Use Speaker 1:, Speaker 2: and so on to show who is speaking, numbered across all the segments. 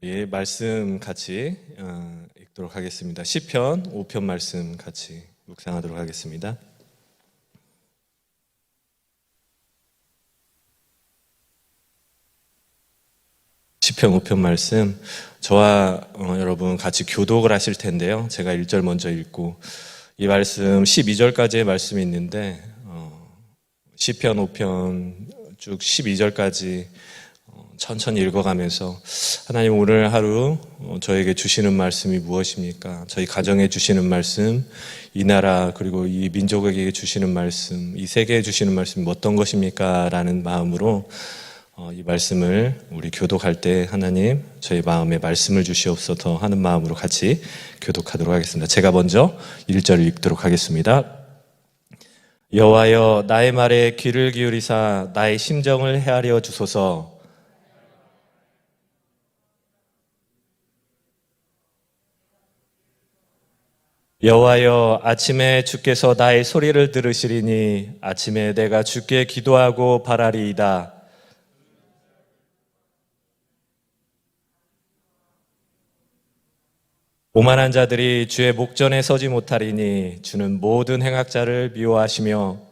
Speaker 1: 예, 말씀 같이 읽도록 하겠습니다. 시편 5편 말씀 같이 묵상하도록 하겠습니다. 시편 5편 말씀, 저와 여러분 같이 교독을 하실 텐데요. 제가 1절 먼저 읽고 이 말씀 12절까지의 말씀이 있는데 시편 5편 쭉 12절까지 천천히 읽어가면서 하나님 오늘 하루 저에게 주시는 말씀이 무엇입니까? 저희 가정에 주시는 말씀, 이 나라 그리고 이 민족에게 주시는 말씀, 이 세계에 주시는 말씀이 어떤 것입니까? 라는 마음으로 이 말씀을 우리 교독할 때 하나님 저희 마음에 말씀을 주시옵소서 하는 마음으로 같이 교독하도록 하겠습니다. 제가 먼저 1절을 읽도록 하겠습니다. 여호와여 나의 말에 귀를 기울이사 나의 심정을 헤아려 주소서. 여호와여 아침에 주께서 나의 소리를 들으시리니 아침에 내가 주께 기도하고 바라리이다. 오만한 자들이 주의 목전에 서지 못하리니 주는 모든 행악자를 미워하시며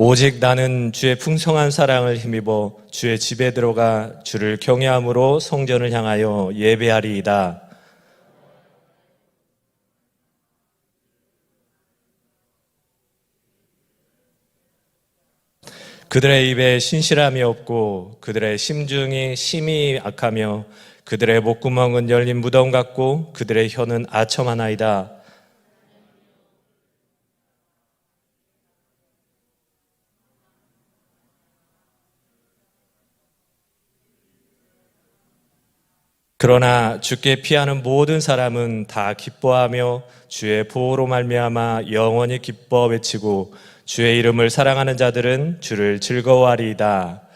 Speaker 1: 오직 나는 주의 풍성한 사랑을 힘입어 주의 집에 들어가 주를 경외함으로 성전을 향하여 예배하리이다. 그들의 입에 신실함이 없고 그들의 심중이 심히 악하며 그들의 목구멍은 열린 무덤 같고 그들의 혀는 아첨하나이다. 그러나 주께 피하는 모든 사람은 다 기뻐하며 주의 보호로 말미암아 영원히 기뻐 외치고 주의 이름을 사랑하는 자들은 주를 즐거워하리이다.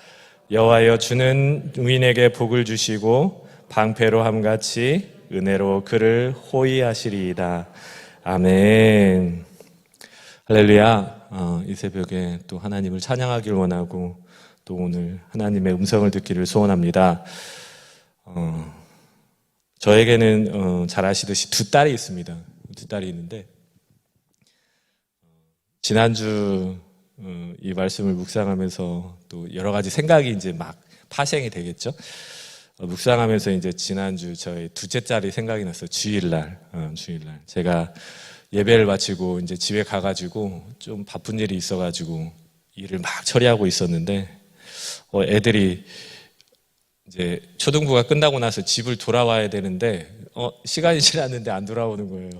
Speaker 1: 여호와여 주는 의인에게 복을 주시고 방패로 함같이 은혜로 그를 호위하시리이다. 아멘. 할렐루야. 이 새벽에 또 하나님을 찬양하길 원하고 또 오늘 하나님의 음성을 듣기를 소원합니다. 저에게는 잘 아시듯이 두 딸이 있습니다. 두 딸이 있는데 지난주 이 말씀을 묵상하면서 또 여러 가지 생각이 이제 막 파생이 되겠죠. 묵상하면서 이제 지난주 저희 둘째 딸이 생각이 났어요. 주일날 제가 예배를 마치고 이제 집에 가가지고 좀 바쁜 일이 있어가지고 일을 막 처리하고 있었는데 애들이 이제 초등부가 끝나고 나서 집을 돌아와야 되는데 시간이 지났는데 안 돌아오는 거예요.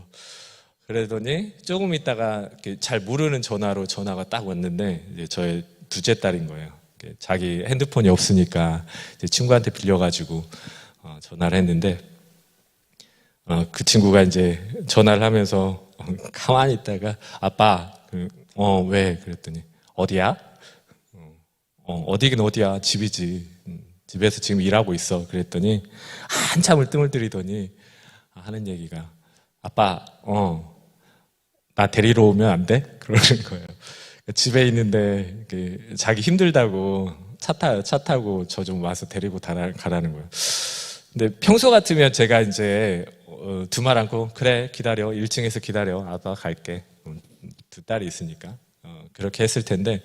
Speaker 1: 그러더니 조금 있다가 잘 모르는 전화로 전화가 딱 왔는데 이제 저의 둘째 딸인 거예요. 자기 핸드폰이 없으니까 이제 친구한테 빌려가지고 전화를 했는데 그 친구가 이제 전화를 하면서 가만히 있다가 아빠 왜? 그랬더니 어디야? 어디긴 어디야? 집이지. 집에서 지금 일하고 있어. 그랬더니 한참을 뜸을 들이더니 하는 얘기가 아빠 나 데리러 오면 안 돼? 그러는 거예요. 집에 있는데 자기 힘들다고 차 타고 저 좀 와서 데리고 가라는 거예요. 근데 평소 같으면 제가 이제 두 말 않고 그래 기다려 1층에서 기다려 아빠 갈게 두 딸이 있으니까 그렇게 했을 텐데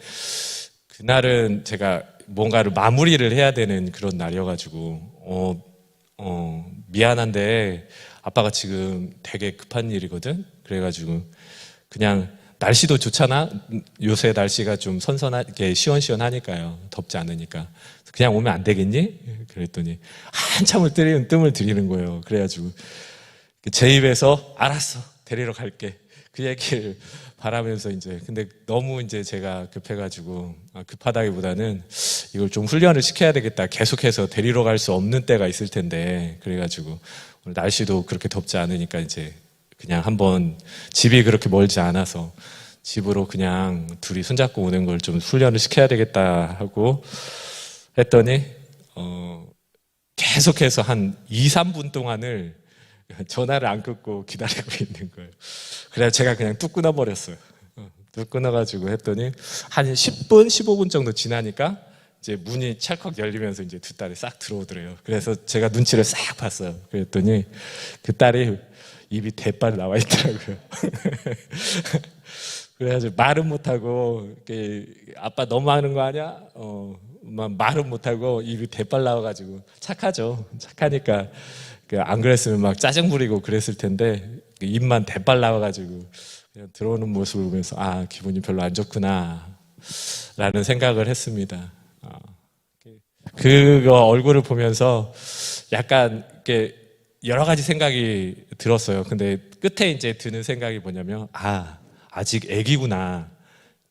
Speaker 1: 그날은 제가 뭔가를 마무리를 해야 되는 그런 날이어가지고 미안한데 아빠가 지금 되게 급한 일이거든. 그래가지고 그냥 날씨도 좋잖아. 요새 날씨가 좀 선선하게 시원시원하니까요. 덥지 않으니까 그냥 오면 안 되겠니? 그랬더니 한참을 뜸을 들이는 거예요. 그래가지고 제 입에서 알았어 데리러 갈게 그 얘기를 바라면서 이제 근데 너무 이제 제가 급해가지고 급하다기보다는 이걸 좀 훈련을 시켜야 되겠다. 계속해서 데리러 갈 수 없는 때가 있을 텐데 그래가지고 오늘 날씨도 그렇게 덥지 않으니까 이제 그냥 한번 집이 그렇게 멀지 않아서 집으로 그냥 둘이 손잡고 오는 걸 좀 훈련을 시켜야 되겠다 하고 했더니 계속해서 한 2, 3분 동안을 전화를 안 끊고 기다리고 있는 거예요. 그래서 제가 그냥 뚝 끊어버렸어요. 뚝 끊어가지고 했더니 한 10분, 15분 정도 지나니까 이제 문이 찰컥 열리면서 이제 두 딸이 싹 들어오더래요. 그래서 제가 눈치를 싹 봤어요. 그랬더니 그 딸이 입이 대빨 나와 있더라고요. 그래가지고 말은 못하고 아빠 너무 하는 거 아니야? 말은 못하고 입이 대빨 나와가지고 착하죠. 착하니까 안 그랬으면 막 짜증 부리고 그랬을 텐데 입만 대빨 나와가지고 그냥 들어오는 모습을 보면서 아 기분이 별로 안 좋구나 라는 생각을 했습니다. 그거 얼굴을 보면서 약간 이렇게 여러 가지 생각이 들었어요. 근데 끝에 이제 드는 생각이 뭐냐면 아직 애기구나,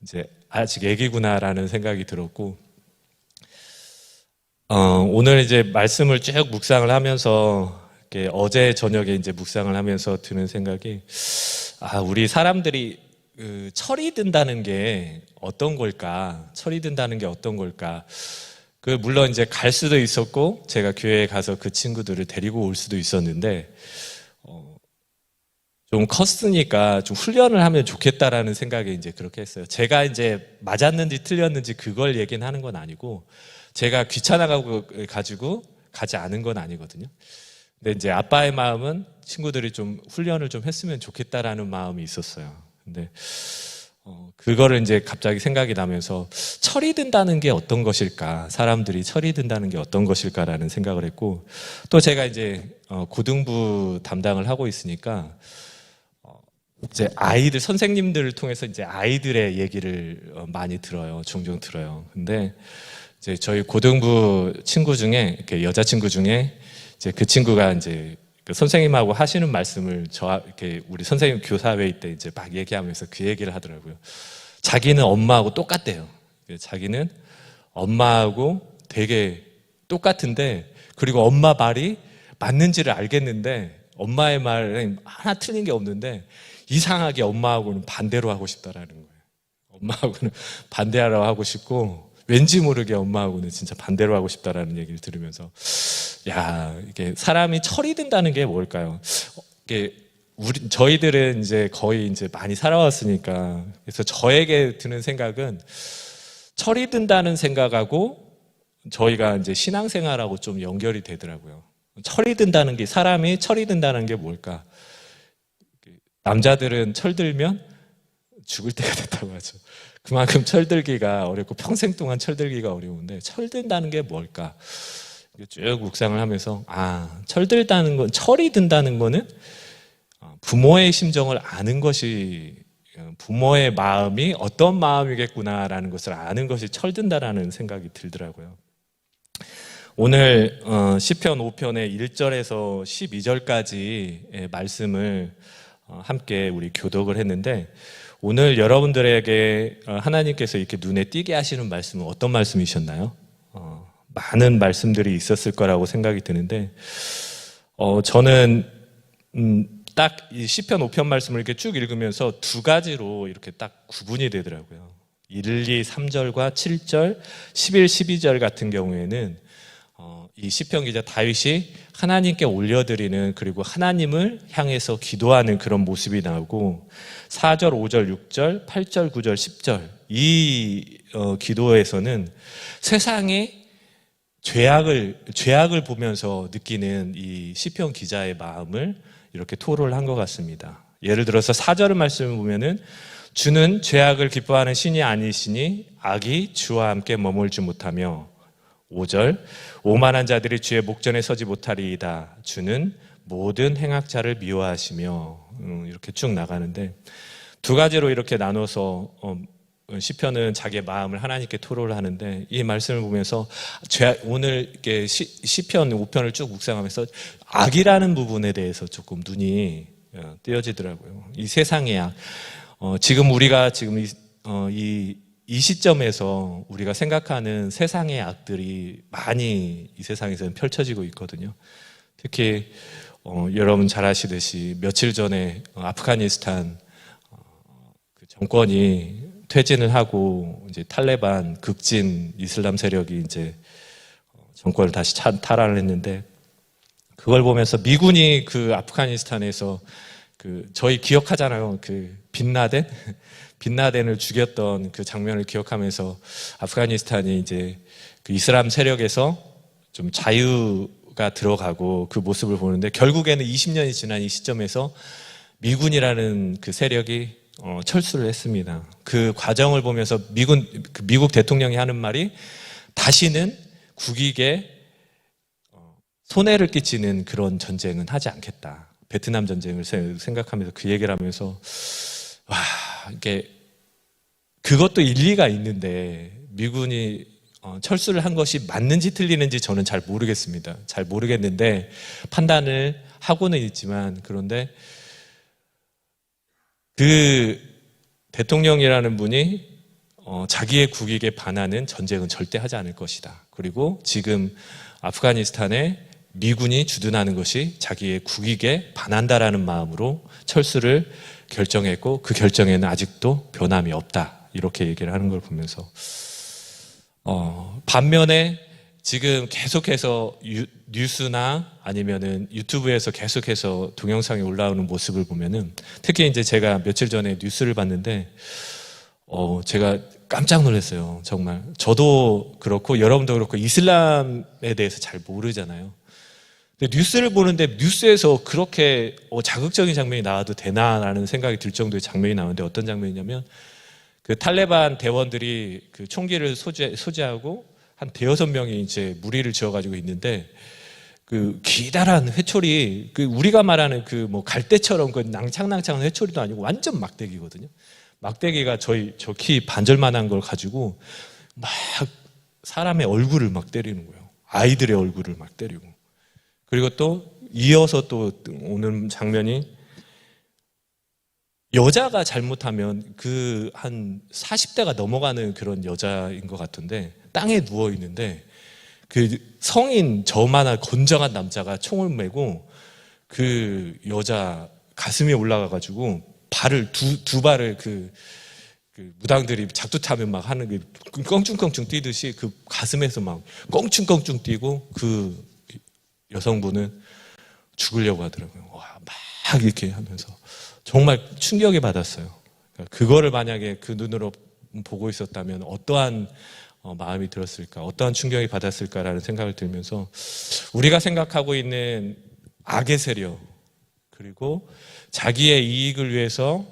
Speaker 1: 이제 아직 애기구나라는 생각이 들었고, 오늘 이제 말씀을 쭉 묵상을 하면서 이렇게 어제 저녁에 이제 묵상을 하면서 드는 생각이 우리 사람들이 철이 든다는 게 어떤 걸까? 철이 든다는 게 어떤 걸까? 물론 이제 갈 수도 있었고 제가 교회에 가서 그 친구들을 데리고 올 수도 있었는데 좀 컸으니까 좀 훈련을 하면 좋겠다라는 생각에 이제 그렇게 했어요. 제가 이제 맞았는지 틀렸는지 그걸 얘기는 하는 건 아니고 제가 가지고 가지 않은 건 아니거든요. 근데 이제 아빠의 마음은 친구들이 좀 훈련을 좀 했으면 좋겠다라는 마음이 있었어요. 근데 그거를 이제 갑자기 생각이 나면서 철이 든다는 게 어떤 것일까? 사람들이 철이 든다는 게 어떤 것일까라는 생각을 했고, 또 제가 이제 고등부 담당을 하고 있으니까 이제 아이들 선생님들을 통해서 이제 아이들의 얘기를 많이 들어요. 종종 들어요. 근데 이제 저희 고등부 친구 중에 이렇게 여자 친구 중에 이제 그 친구가 이제 그 선생님하고 하시는 말씀을 이렇게 우리 선생님 교사회의 때 이제 막 얘기하면서 그 얘기를 하더라고요. 자기는 엄마하고 똑같대요. 자기는 엄마하고 되게 똑같은데, 그리고 엄마 말이 맞는지를 알겠는데 엄마의 말은 하나 틀린 게 없는데 이상하게 엄마하고는 반대로 하고 싶다라는 거예요. 엄마하고는 반대하라고 하고 싶고 왠지 모르게 엄마하고는 진짜 반대로 하고 싶다라는 얘기를 들으면서 이게 사람이 철이 든다는 게 뭘까요? 저희들은 이제 거의 이제 많이 살아왔으니까, 그래서 저에게 드는 생각은 철이 든다는 생각하고 저희가 이제 신앙생활하고 좀 연결이 되더라고요. 철이 든다는 게, 사람이 철이 든다는 게 뭘까? 남자들은 철들면 죽을 때가 됐다고 하죠. 그만큼 철들기가 어렵고 평생 동안 철들기가 어려운데 철든다는 게 뭘까? 쭉 묵상을 하면서 철들다는 건, 철이 든다는 거는 부모의 심정을 아는 것이, 부모의 마음이 어떤 마음이겠구나라는 것을 아는 것이 철든다라는 생각이 들더라고요. 오늘 시편 5편의 1절에서 12절까지의 말씀을 함께 우리 교독을 했는데, 오늘 여러분들에게 하나님께서 이렇게 눈에 띄게 하시는 말씀은 어떤 말씀이셨나요? 많은 말씀들이 있었을 거라고 생각이 드는데, 저는 딱 이 시편 5편 말씀을 이렇게 쭉 읽으면서 두 가지로 이렇게 딱 구분이 되더라고요. 1, 2, 3절과 7절, 11, 12절 같은 경우에는 이 시편 기자 다윗이 하나님께 올려드리는, 그리고 하나님을 향해서 기도하는 그런 모습이 나오고, 4절, 5절, 6절, 8절, 9절, 10절 이 기도에서는 세상의 죄악을 보면서 느끼는 이 시편 기자의 마음을 이렇게 토로를 한 것 같습니다. 예를 들어서 4절 말씀을 보면은 주는 죄악을 기뻐하는 신이 아니시니 악이 주와 함께 머물지 못하며, 5절 오만한 자들이 주의 목전에 서지 못하리이다. 주는 모든 행악자를 미워하시며, 이렇게 쭉 나가는데, 두 가지로 이렇게 나눠서 시편은 자기의 마음을 하나님께 토로를 하는데, 이 말씀을 보면서 오늘 이렇게 시편 5편을 쭉 묵상하면서 악이라는 부분에 대해서 조금 눈이 띄어지더라고요. 이 세상의 악, 지금 우리가 지금 이 시점에서 우리가 생각하는 세상의 악들이 많이 이 세상에서는 펼쳐지고 있거든요. 특히 여러분 잘 아시듯이 며칠 전에 아프가니스탄 그 정권이 퇴진을 하고 이제 탈레반 극진 이슬람 세력이 이제 정권을 다시 탈환을 했는데, 그걸 보면서 미군이 그 아프가니스탄에서 저희 기억하잖아요. 빈라덴을 죽였던 그 장면을 기억하면서 아프가니스탄이 이제 그 이슬람 세력에서 좀 자유가 들어가고 그 모습을 보는데, 결국에는 20년이 지난 이 시점에서 미군이라는 그 세력이 철수를 했습니다. 그 과정을 보면서 미국 대통령이 하는 말이, 다시는 국익에 손해를 끼치는 그런 전쟁은 하지 않겠다. 베트남 전쟁을 생각하면서 그 얘기를 하면서, 와, 이게 그것도 일리가 있는데 미군이 철수를 한 것이 맞는지 틀리는지 저는 잘 모르겠습니다. 잘 모르겠는데 판단을 하고는 있지만, 그런데 그 대통령이라는 분이 자기의 국익에 반하는 전쟁은 절대 하지 않을 것이다. 그리고 지금 아프가니스탄에 미군이 주둔하는 것이 자기의 국익에 반한다라는 마음으로 철수를 결정했고, 그 결정에는 아직도 변함이 없다. 이렇게 얘기를 하는 걸 보면서, 반면에 지금 계속해서 뉴스나 아니면은 유튜브에서 계속해서 동영상이 올라오는 모습을 보면은, 특히 이제 제가 며칠 전에 뉴스를 봤는데, 제가 깜짝 놀랐어요. 정말. 저도 그렇고 여러분도 그렇고 이슬람에 대해서 잘 모르잖아요. 근데 뉴스를 보는데 뉴스에서 그렇게 자극적인 장면이 나와도 되나라는 생각이 들 정도의 장면이 나오는데, 어떤 장면이냐면, 그 탈레반 대원들이 그 총기를 소지하고 한 대여섯 명이 이제 무리를 지어가지고 있는데, 그 기다란 회초리, 그 우리가 말하는 그 뭐 갈대처럼 그 낭창낭창한 회초리도 아니고 완전 막대기거든요. 막대기가 저 키 반절만한 걸 가지고 막 사람의 얼굴을 막 때리는 거예요. 아이들의 얼굴을 막 때리고. 그리고 또 이어서 또 오는 장면이, 여자가 잘못하면 그 한 40대가 넘어가는 그런 여자인 것 같은데, 땅에 누워 있는데 그 성인 저만한 건장한 남자가 총을 메고 그 여자 가슴에 올라가 가지고 발을 두 발을 그 무당들이 작두타면 막 하는 그 껑충껑충 뛰듯이 그 가슴에서 막 껑충껑충 뛰고, 그 여성분은 죽으려고 하더라고요. 와, 막 이렇게 하면서 정말 충격을 받았어요. 그거를 만약에 그 눈으로 보고 있었다면 어떠한 마음이 들었을까, 어떠한 충격이 받았을까라는 생각을 들면서, 우리가 생각하고 있는 악의 세력, 그리고 자기의 이익을 위해서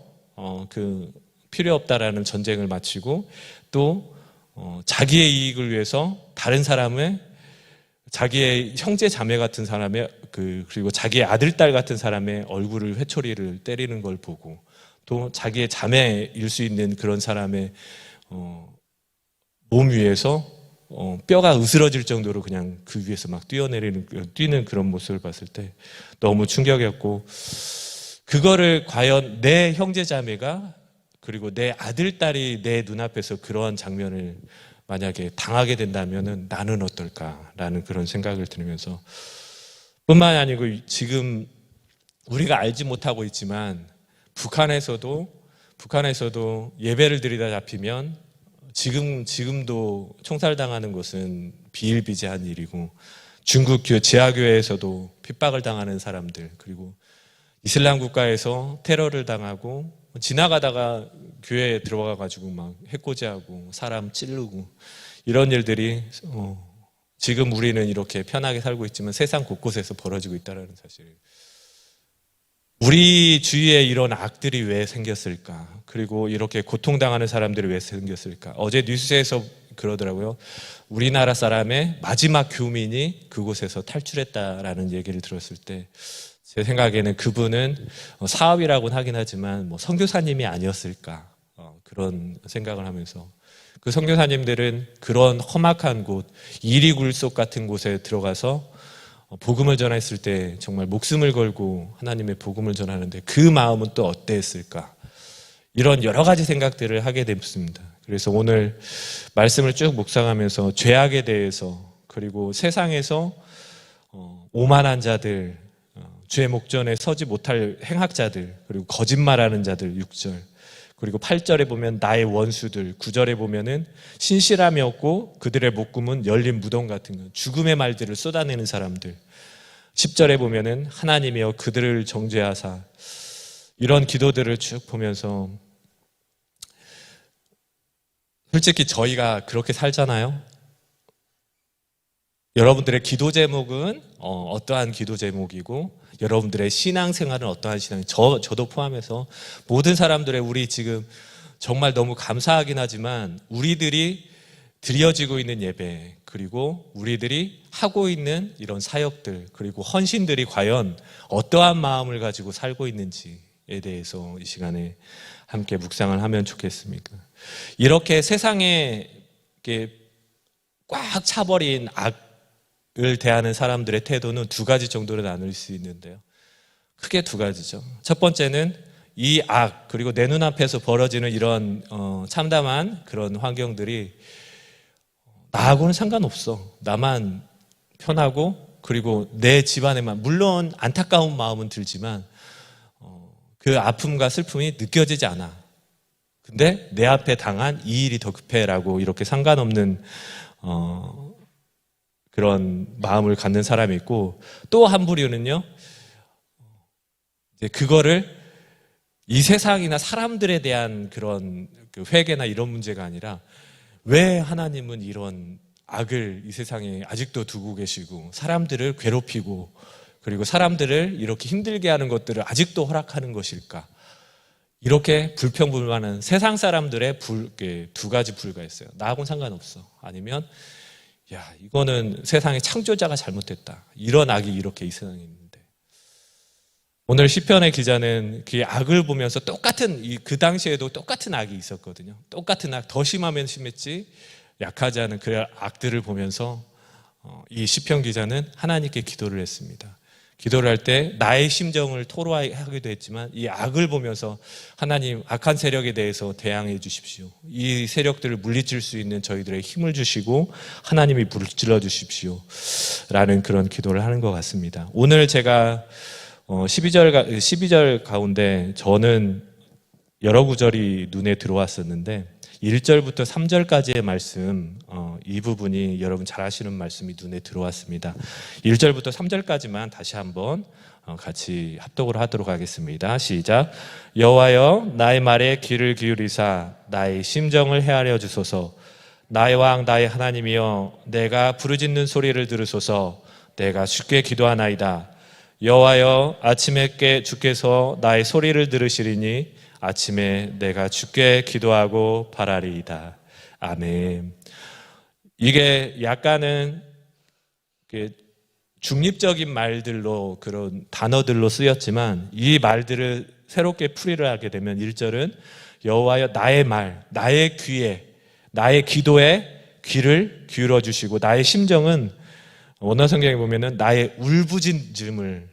Speaker 1: 그 필요 없다라는 전쟁을 마치고, 또 자기의 이익을 위해서 다른 사람의, 자기의 형제 자매 같은 사람의 그리고 자기의 아들 딸 같은 사람의 얼굴을 회초리를 때리는 걸 보고, 또 자기의 자매일 수 있는 그런 사람의 몸 위에서 뼈가 으스러질 정도로 그냥 그 위에서 막 뛰는 그런 모습을 봤을 때 너무 충격이었고, 그거를 과연 내 형제 자매가, 그리고 내 아들 딸이 내 눈앞에서 그러한 장면을 만약에 당하게 된다면은 나는 어떨까라는 그런 생각을 들으면서, 뿐만 아니고 지금 우리가 알지 못하고 있지만 북한에서도 예배를 드리다 잡히면 지금도 총살당하는 것은 비일비재한 일이고, 중국 지하교회에서도 핍박을 당하는 사람들, 그리고 이슬람 국가에서 테러를 당하고, 지나가다가 교회에 들어가 가지고 막 해코지하고 사람 찌르고, 이런 일들이 지금 우리는 이렇게 편하게 살고 있지만 세상 곳곳에서 벌어지고 있다는 사실. 우리 주위에 이런 악들이 왜 생겼을까? 그리고 이렇게 고통당하는 사람들이 왜 생겼을까? 어제 뉴스에서 그러더라고요. 우리나라 사람의 마지막 교민이 그곳에서 탈출했다라는 얘기를 들었을 때, 제 생각에는 그분은 사업이라고는 하긴 하지만 뭐 선교사님이 아니었을까, 그런 생각을 하면서, 그 선교사님들은 그런 험악한 곳, 이리굴속 같은 곳에 들어가서 복음을 전했을 때 정말 목숨을 걸고 하나님의 복음을 전하는데 그 마음은 또 어땠을까, 이런 여러 가지 생각들을 하게 됐습니다. 그래서 오늘 말씀을 쭉 묵상하면서 죄악에 대해서, 그리고 세상에서 오만한 자들, 주의 목전에 서지 못할 행악자들, 그리고 거짓말하는 자들 6절, 그리고 8절에 보면 나의 원수들, 9절에 보면은 신실함이 없고 그들의 목구멍은 열린 무덤 같은 것, 죽음의 말들을 쏟아내는 사람들, 10절에 보면은 하나님이여 그들을 정죄하사, 이런 기도들을 쭉 보면서 솔직히 저희가 그렇게 살잖아요. 여러분들의 기도 제목은 어떠한 기도 제목이고 여러분들의 신앙생활은 어떠한 저도 포함해서 모든 사람들의 우리 지금 정말 너무 감사하긴 하지만 우리들이 드려지고 있는 예배 그리고 우리들이 하고 있는 이런 사역들 그리고 헌신들이 과연 어떠한 마음을 가지고 살고 있는지에 대해서 이 시간에 함께 묵상을 하면 좋겠습니까? 이렇게 세상에 꽉 차버린 악을 대하는 사람들의 태도는 두 가지 정도로 나눌 수 있는데요. 크게 두 가지죠. 첫 번째는 이 악 그리고 내 눈앞에서 벌어지는 이런 참담한 그런 환경들이 나하고는 상관없어. 나만 편하고 그리고 내 집안에만 물론 안타까운 마음은 들지만 그 아픔과 슬픔이 느껴지지 않아. 근데 내 앞에 당한 이 일이 더 급해라고 이렇게 상관없는 그런 마음을 갖는 사람이 있고 또 한 부류는요. 이제 그거를 이 세상이나 사람들에 대한 그런 회개나 이런 문제가 아니라 왜 하나님은 이런 악을 이 세상에 아직도 두고 계시고 사람들을 괴롭히고 그리고 사람들을 이렇게 힘들게 하는 것들을 아직도 허락하는 것일까? 이렇게 불평불만한 세상 사람들의 두 가지 불가 있어요. 나하고는 상관없어. 아니면 야 이거는 세상의 창조자가 잘못했다. 이런 악이 이렇게 이 세상에 있는데 오늘 시편의 기자는 그 악을 보면서 똑같은 그 당시에도 똑같은 악이 있었거든요. 똑같은 악, 더 심하면 심했지 약하지 않은 그 악들을 보면서 이 시편 기자는 하나님께 기도를 했습니다. 기도를 할 때 나의 심정을 토로하기도 했지만 이 악을 보면서 하나님 악한 세력에 대해서 대항해 주십시오. 이 세력들을 물리칠 수 있는 저희들의 힘을 주시고 하나님이 물질러 주십시오. 라는 그런 기도를 하는 것 같습니다. 오늘 제가 12절 가운데 저는 여러 구절이 눈에 들어왔었는데 1절부터 3절까지의 말씀 이 부분이 여러분 잘 아시는 말씀이 눈에 들어왔습니다. 1절부터 3절까지만 다시 한번 같이 합독을 하도록 하겠습니다. 시작. 여호와여 나의 말에 귀를 기울이사 나의 심정을 헤아려 주소서. 나의 왕 나의 하나님이여 내가 부르짖는 소리를 들으소서. 내가 주께 기도하나이다. 여호와여 아침에 깨 주께서 나의 소리를 들으시리니 아침에 내가 주께 기도하고 바라리이다. 아멘. 이게 약간은 중립적인 말들로 그런 단어들로 쓰였지만 이 말들을 새롭게 풀이를 하게 되면 1절은 여호와여 나의 말, 나의 귀에, 나의 기도에 귀를 기울여 주시고 나의 심정은 원어 성경에 보면은 나의 울부짖음을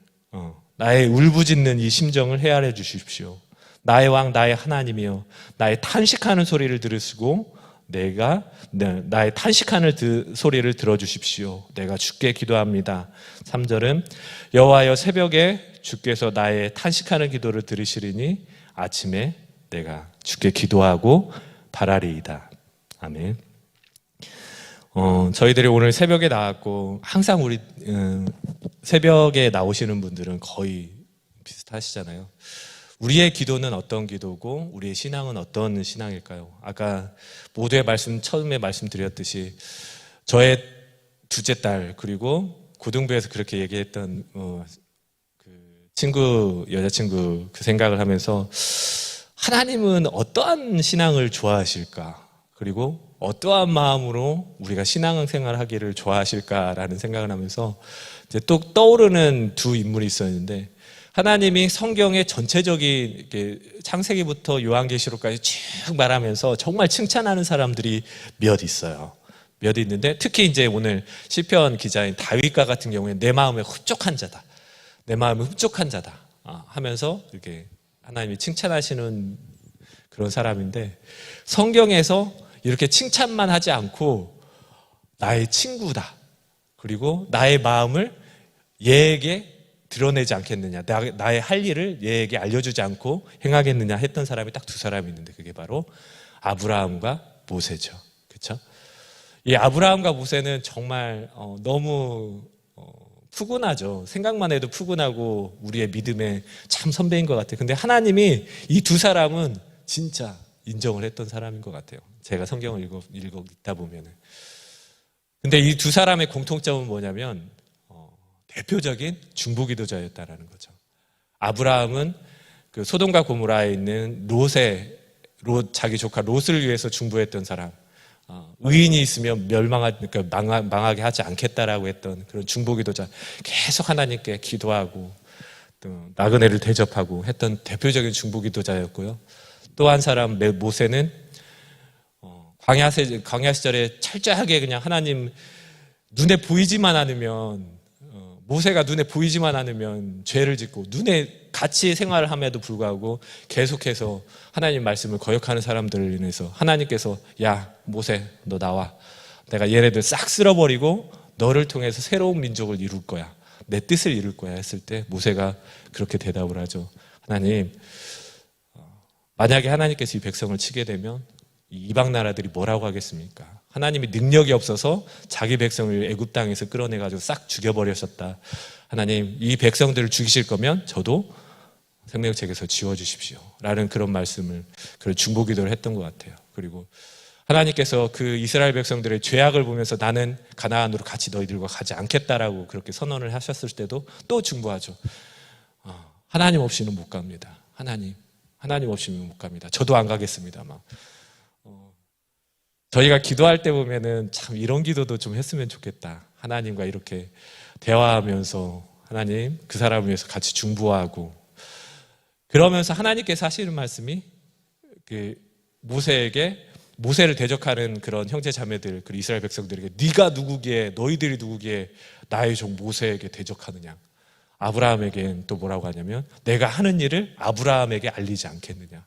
Speaker 1: 나의 울부짖는 이 심정을 헤아려 주십시오. 나의 왕 나의 하나님이여 나의 탄식하는 소리를 들으시고 나의 탄식하는 소리를 들어주십시오. 내가 주께 기도합니다. 3절은 여호와여 새벽에 주께서 나의 탄식하는 기도를 들으시리니 아침에 내가 주께 기도하고 바라리이다. 아멘. 저희들이 오늘 새벽에 나왔고 항상 우리 새벽에 나오시는 분들은 거의 비슷하시잖아요. 우리의 기도는 어떤 기도고 우리의 신앙은 어떤 신앙일까요? 아까 모두의 말씀 처음에 말씀드렸듯이 저의 둘째 딸 그리고 고등부에서 그렇게 얘기했던 그 여자친구 그 생각을 하면서 하나님은 어떠한 신앙을 좋아하실까? 그리고 어떠한 마음으로 우리가 신앙생활 하기를 좋아하실까라는 생각을 하면서 이제 또 떠오르는 두 인물이 있었는데 하나님이 성경의 전체적인 창세기부터 요한계시록까지 쭉 말하면서 정말 칭찬하는 사람들이 몇 있어요. 몇 있는데 특히 이제 오늘 시편 기자인 다윗과 같은 경우에 내 마음에 흡족한 자다. 내 마음에 흡족한 자다 하면서 이렇게 하나님이 칭찬하시는 그런 사람인데 성경에서 이렇게 칭찬만 하지 않고 나의 친구다. 그리고 나의 마음을 얘에게 드러내지 않겠느냐, 나의 할 일을 얘에게 알려주지 않고 행하겠느냐 했던 사람이 딱 두 사람이 있는데 그게 바로 아브라함과 모세죠. 그렇죠? 이 아브라함과 모세는 정말 너무 푸근하죠. 생각만 해도 푸근하고 우리의 믿음의 참 선배인 것 같아요. 근데 하나님이 이 두 사람은 진짜 인정을 했던 사람인 것 같아요. 제가 성경을 읽다 보면은. 근데 이 두 사람의 공통점은 뭐냐면 대표적인 중보기도자였다라는 거죠. 아브라함은 그 소돔과 고모라에 있는 롯 자기 조카 롯을 위해서 중보했던 사람. 의인이 있으면 그러니까 망하게 하지 않겠다라고 했던 그런 중보기도자. 계속 하나님께 기도하고 또 나그네를 대접하고 했던 대표적인 중보기도자였고요. 또 한 사람 모세는 광야 시절에 철저하게 그냥 하나님 눈에 보이지만 않으면 모세가 눈에 보이지만 않으면 죄를 짓고 눈에 같이 생활을 함에도 불구하고 계속해서 하나님 말씀을 거역하는 사람들을 인해서 하나님께서 야 모세 너 나와 내가 얘네들 싹 쓸어버리고 너를 통해서 새로운 민족을 이룰 거야 내 뜻을 이룰 거야 했을 때 모세가 그렇게 대답을 하죠. 하나님 만약에 하나님께서 이 백성을 치게 되면 이 이방 나라들이 뭐라고 하겠습니까? 하나님이 능력이 없어서 자기 백성을 애굽 땅에서 끌어내가지고 싹 죽여버렸었다. 하나님 이 백성들을 죽이실 거면 저도 생명책에서 지워주십시오. 라는 그런 말씀을 그런 중보기도를 했던 것 같아요. 그리고 하나님께서 그 이스라엘 백성들의 죄악을 보면서 나는 가나안으로 같이 너희들과 가지 않겠다라고 그렇게 선언을 하셨을 때도 또 중보하죠. 하나님 없이는 못 갑니다. 하나님 없이는 못 갑니다. 저도 안 가겠습니다. 막. 저희가 기도할 때 보면은 참 이런 기도도 좀 했으면 좋겠다. 하나님과 이렇게 대화하면서 하나님 그 사람을 위해서 같이 중보하고 그러면서 하나님께서 하시는 말씀이 그 모세를 대적하는 그런 형제 자매들 그리고 이스라엘 백성들에게 네가 누구기에 너희들이 누구기에 나의 종 모세에게 대적하느냐. 아브라함에겐 또 뭐라고 하냐면 내가 하는 일을 아브라함에게 알리지 않겠느냐.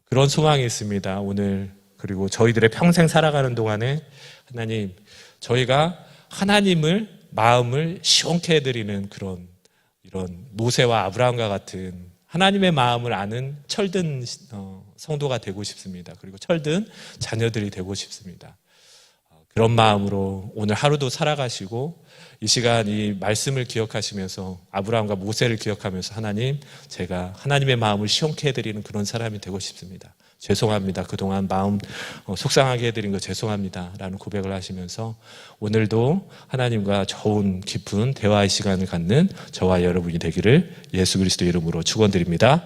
Speaker 1: 그런 소망이 있습니다. 오늘 그리고 저희들의 평생 살아가는 동안에 하나님 저희가 하나님을 마음을 시원케 해드리는 그런 이런 모세와 아브라함과 같은 하나님의 마음을 아는 철든 성도가 되고 싶습니다. 그리고 철든 자녀들이 되고 싶습니다. 그런 마음으로 오늘 하루도 살아가시고 이 시간 이 말씀을 기억하시면서 아브라함과 모세를 기억하면서 하나님 제가 하나님의 마음을 시원케 해드리는 그런 사람이 되고 싶습니다. 죄송합니다. 그동안 마음 속상하게 해드린 거 죄송합니다. 라는 고백을 하시면서 오늘도 하나님과 좋은 깊은 대화의 시간을 갖는 저와 여러분이 되기를 예수 그리스도 이름으로 축원드립니다.